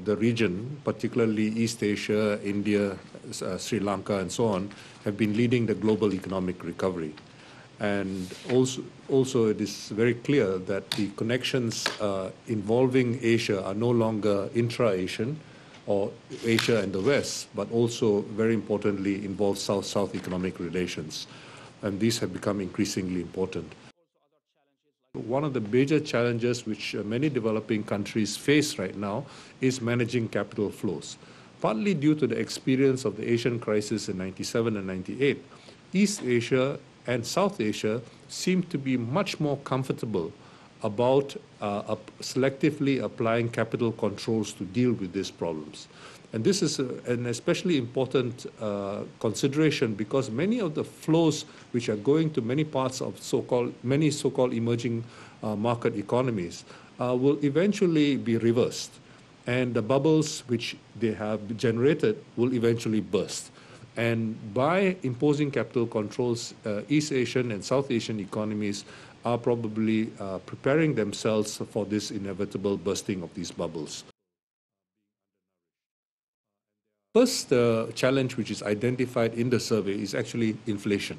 the region, particularly East Asia, India, Sri Lanka, and so on, have been leading the global economic recovery. And also it is very clear that the connections involving Asia are no longer intra-Asian or Asia and the West, but also, very importantly, involve South-South economic relations. And these have become increasingly important. One of the major challenges which many developing countries face right now is managing capital flows. Partly due to the experience of the Asian crisis in 97 and 98, East Asia and South Asia seem to be much more comfortable about selectively applying capital controls to deal with these problems. And this is an especially important consideration because many of the flows which are going to many parts of many so-called emerging market economies will eventually be reversed. And the bubbles which they have generated will eventually burst. And by imposing capital controls, East Asian and South Asian economies are probably preparing themselves for this inevitable bursting of these bubbles. First challenge which is identified in the survey is actually inflation,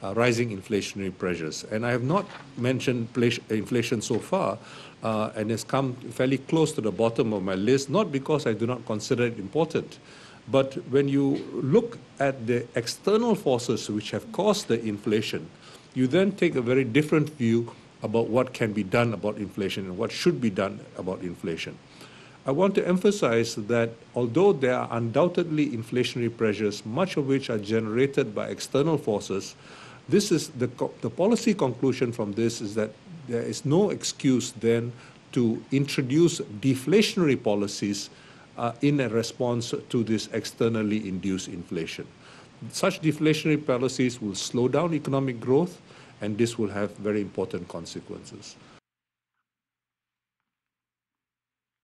rising inflationary pressures. And I have not mentioned inflation so far, and it's come fairly close to the bottom of my list, not because I do not consider it important, but when you look at the external forces which have caused the inflation, you then take a very different view about what can be done about inflation and what should be done about inflation. I want to emphasize that although there are undoubtedly inflationary pressures, much of which are generated by external forces, this is the policy conclusion from this is that there is no excuse then to introduce deflationary policies in a response to this externally induced inflation. Such deflationary policies will slow down economic growth, and this will have very important consequences.